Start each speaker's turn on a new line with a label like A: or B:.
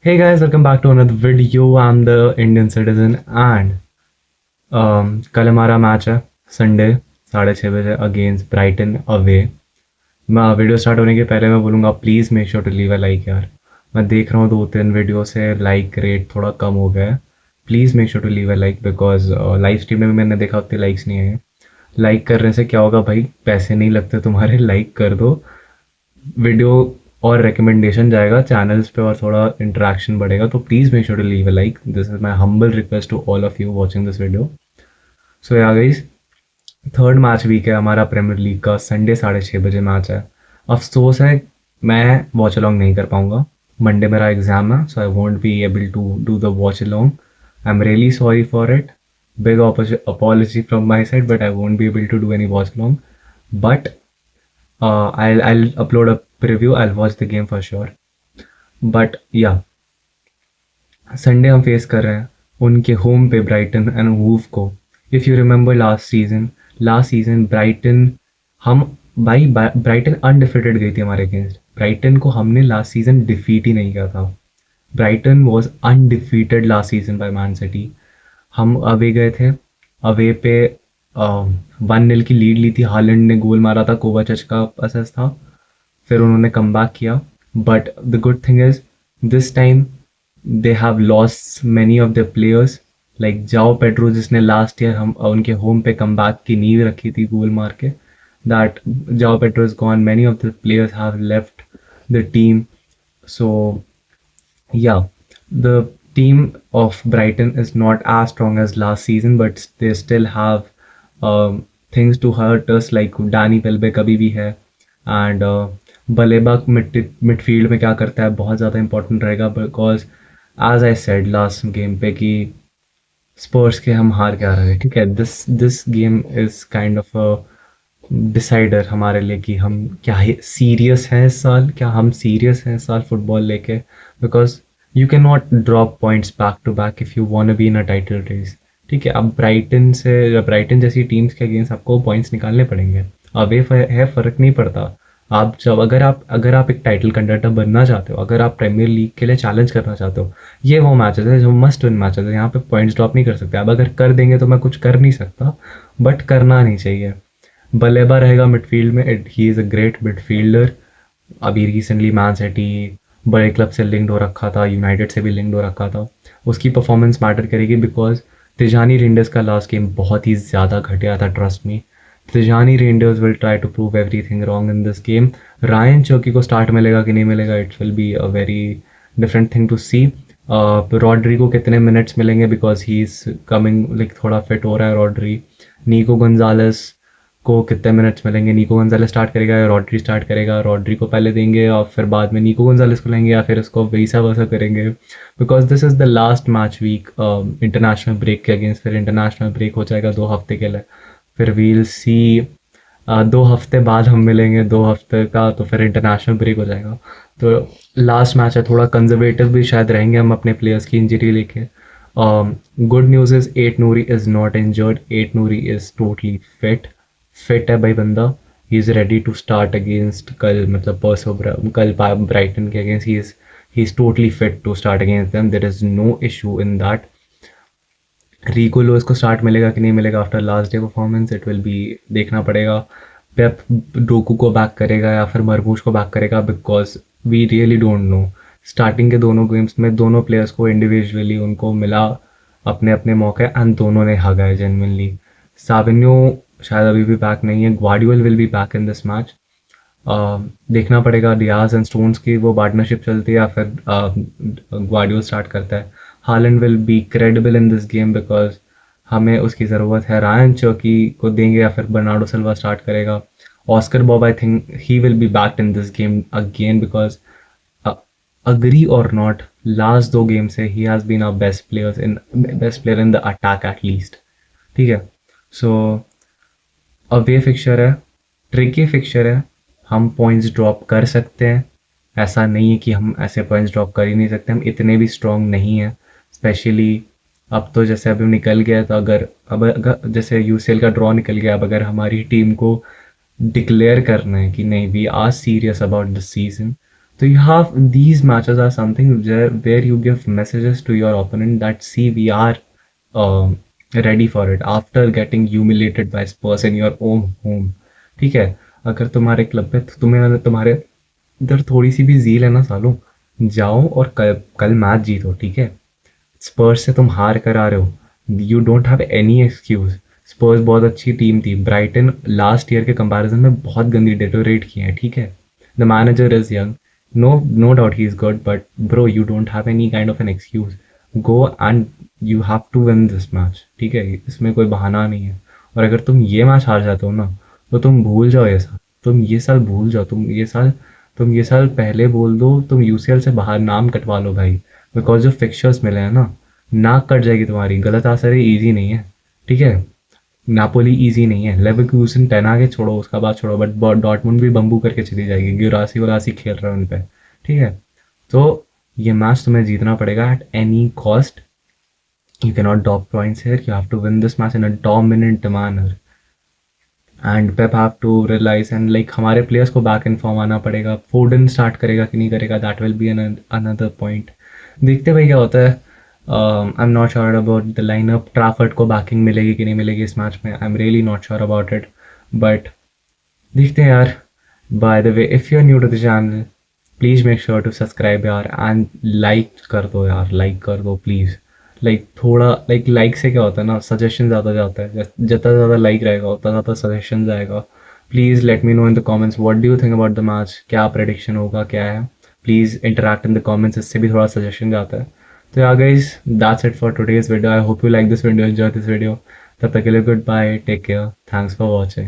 A: Hey guys, welcome back to another video. I'm the Indian citizen and कल हमारा match है Sunday 6:30 बजे against Brighton away. मैं video start होने के पहले मैं बोलूँगा please make sure to leave a like यार। मैं देख रहा हूँ 2-3 वीडियो से लाइक रेट थोड़ा कम हो गया है। Please make sure to leave a like because live stream में भी मैंने देखा उतने लाइक्स नहीं आए। लाइक करने से क्या होगा भाई, पैसे नहीं लगते तुम्हारे, लाइक कर दो। वीडियो और रिकमेंडेशन जाएगा चैनल्स पे और थोड़ा इंटरेक्शन बढ़ेगा, तो please make sure to leave a like. This is my humble request to all of you watching this video. So ya guys, third match week है हमारा प्रीमियर लीग का। संडे 6:30 बजे मैच है। अफसोस है मैं वॉच अलॉन्ग नहीं कर पाऊंगा, मंडे मेरा एग्जाम है, so I won't be able to do the watch along. I am really sorry for it, big apology from my side, but I won't be able to do any watch along. But I'll upload a preview. I'll watch the game for sure. But yeah, Sunday हम face कर रहे हैं उनके home पे Brighton and वूव को। If you remember last season Brighton, हम भाई ब्राइटन अनडिफिटेड गई थी हमारे अगेंस्ट। ब्राइटन को हमने लास्ट सीजन डिफीट ही नहीं किया था। Brighton was undefeated last season by Man City. हम अवे गए थे, अवे पे 1-0 की लीड ली थी, हालैंड ने गोल मारा था, कोवाचिच का असिस्ट था, फिर उन्होंने कम बैक किया। But the good thing is this time they have lost many of the players, like जाओ पेड्रो जिसने लास्ट ईयर हम उनके होम पे कम बैक की नींव रखी थी गोल मार के। दैट जाओ Pedro is gone, many of the players have left the team. So yeah, the team of Brighton is not as strong as last season, but they still have things to hurt us, like Danny Welbeck अभी भी है, and Baleba midfield में क्या करता है बहुत ज़्यादा important रहेगा, because as I said last game पे कि स्पर्स के हम हार के आ रहे हैं। ठीक है, this game is kind of a decider हमारे लिए कि हम क्या सीरियस हैं इस साल, क्या हम सीरियस हैं इस साल फुटबॉल लेके। Because you can not drop points back to back if you want be in a title race. ठीक है, अब ब्राइटन जैसी टीम्स के अगेंस्ट आपको पॉइंट्स निकालने पड़ेंगे। अवे है, फ़र्क नहीं पड़ता। आप जब अगर आप एक टाइटल कंटेंडर बनना चाहते हो, अगर आप प्रीमियर लीग के लिए चैलेंज करना चाहते हो, ये वो मैचेस है जो मस्ट विन मैचेस है। यहाँ पे पॉइंट्स ड्रॉप नहीं कर सकते। अब अगर कर देंगे तो मैं कुछ कर नहीं सकता, बट करना नहीं चाहिए। बलेबा रहेगा मिडफील्ड में, he is a great midfielder. अभी रिसेंटली मैन सिटी बड़े क्लब से लिंक्ड हो रखा था, यूनाइटेड से भी लिंक्ड हो रखा था। उसकी परफॉर्मेंस मैटर करेगी, बिकॉज तिजानी रेंडर्स का लास्ट गेम बहुत ही ज़्यादा घटिया था, trust me. Tijjani Reijnders will try to prove everything wrong in this game. Rayan Cherki को स्टार्ट मिलेगा कि नहीं मिलेगा, it will be a very different thing to see. Rodri को कितने मिनट्स मिलेंगे, because he is coming, like थोड़ा fit हो रहा है रॉड्री। नीको गोंजालेस को कितने मिनट्स मिलेंगे, नीको गोंजालेस स्टार्ट करेगा या रॉड्री स्टार्ट करेगा, रॉड्री को पहले देंगे और फिर बाद में नीको गोंजालेस को लेंगे, या फिर इसको वैसा वैसा करेंगे। Because this is the last match week international break के अगेंस्ट। फिर इंटरनेशनल ब्रेक हो जाएगा 2 हफ्ते के लिए, फिर वील सी 2 हफ्ते बाद हम मिलेंगे, 2 हफ्ते का, तो फिर इंटरनेशनल ब्रेक हो जाएगा। तो लास्ट मैच है, थोड़ा कंजर्वेटिव भी शायद रहेंगे हम अपने प्लेयर्स की इंजरी लेके। Good news is Ait Nouri is not injured, Ait Nouri is totally fit है भाई बंदा। He is ready to start against कल, मतलब परसों कल ब्राइटन के against he is totally fit to start against them. There is no issue in that. Rico Lewis को start मिलेगा कि नहीं मिलेगा after last day performance, it will be देखना पड़ेगा। पेप डोकू को बैक करेगा या फिर मरमूश को बैक करेगा, because we really don't know. Starting के दोनों गेम्स में दोनों प्लेयर्स को इंडिविजुअली उनको मिला अपने अपने मौके, एंड दोनों ने हगाए जेन्युइनली। साविन्यो शायद अभी भी बैक नहीं है, ग्वार्डियोल will be back in this match. देखना पड़ेगा डियाज एंड स्टोन्स की वो पार्टनरशिप चलती है या फिर ग्वार्डियोल स्टार्ट करता है। Holland will be credible in this game, because हमें उसकी ज़रूरत है। रायन चौकी को देंगे या फिर बर्नार्डो सिल्वा स्टार्ट करेगा। Oscar Bobb, I think he will be back in this game again, because agree और नॉट, लास्ट 2 गेम से he has been our best player in the attack at least. ठीक है, so away fixture है, tricky fixture है, हम points drop कर सकते हैं। ऐसा नहीं है कि हम ऐसे पॉइंट्स ड्रॉप कर ही नहीं सकते, हम इतने भी स्ट्रॉन्ग नहीं हैं। स्पेशली अब तो जैसे अभी निकल गया, तो अगर जैसे यूसीएल का ड्रॉ निकल गया, अब अगर हमारी टीम को डिक्लेयर करना है कि नहीं we are serious about this season, So you have these matches are something where you give messages to your opponent that see we are um, ready for it after getting humiliated by Spurs in your own home. ठीक है, अगर तुम्हारे club पे तुम्हें तुम्हारे इधर थोड़ी सी भी जील है ना सालों, जाओ और कल कल मैच जीतो, ठीक है। स्पर्स से तुम हार कर आ रहे हो, you don't have any excuse. Spurs बहुत अच्छी टीम थी, ब्राइटन लास्ट ईयर के कंपैरिजन में बहुत गंदी डेटोरेट की है, ठीक है। The manager is young, no doubt he is good, but bro you don't have any kind of an excuse. Go and you have to win this match, ठीक है, इसमें कोई बहाना नहीं है। और अगर तुम ये मैच हार जाते हो ना, तो तुम भूल जाओ ये साल, तुम ये साल भूल जाओ, तुम ये साल पहले बोल दो, तुम यूसीएल से बाहर नाम कटवा लो भाई। बिकॉज जो फिक्चर्स मिले हैं ना, नाक कट जाएगी तुम्हारी। गलत आसर ईजी नहीं है, ठीक है। नापोली ईजी नहीं है, लेवरकुसन 10 आगे छोड़ो, उसका बात छोड़ो, बट डॉर्टमुंड भी बम्बू करके चली जाएगी। गिरासी वरासी खेल रहे हैं उन पे, ठीक है। तो ये मैच तुम्हें जीतना पड़ेगा at any cost. You can not drop points here, you have to win this match in a dominant manner. And Pep have to realise and like हमारे प्लेयर्स को बैक इन फॉर्म आना पड़ेगा। Foden start करेगा कि नहीं करेगा, that will be another point. देखते भाई क्या होता है। I am not sure about the lineup. Trafford को बैकिंग मिलेगी कि नहीं मिलेगी इस मैच में, I am really not sure about it, but देखते हैं यार। By the way, if you are new to the channel, please make sure to subscribe यार, एंड लाइक कर दो यार, लाइक कर दो प्लीज़। लाइक थोड़ा लाइक से क्या होता है ना, सजेशन ज़्यादा जाता है। जितना ज़्यादा लाइक रहेगा उतना ज़्यादा सजेशन आएगा। Please let me know in the comments what do you think about the match, क्या प्रेडिक्शन होगा, क्या है। Please interact in the comments, इससे भी थोड़ा सजेशन जाता है। तो यार guys, that's it for today's video. I hope you like this video, enjoy this video. तब तक के लिए goodbye, take care, thanks for watching.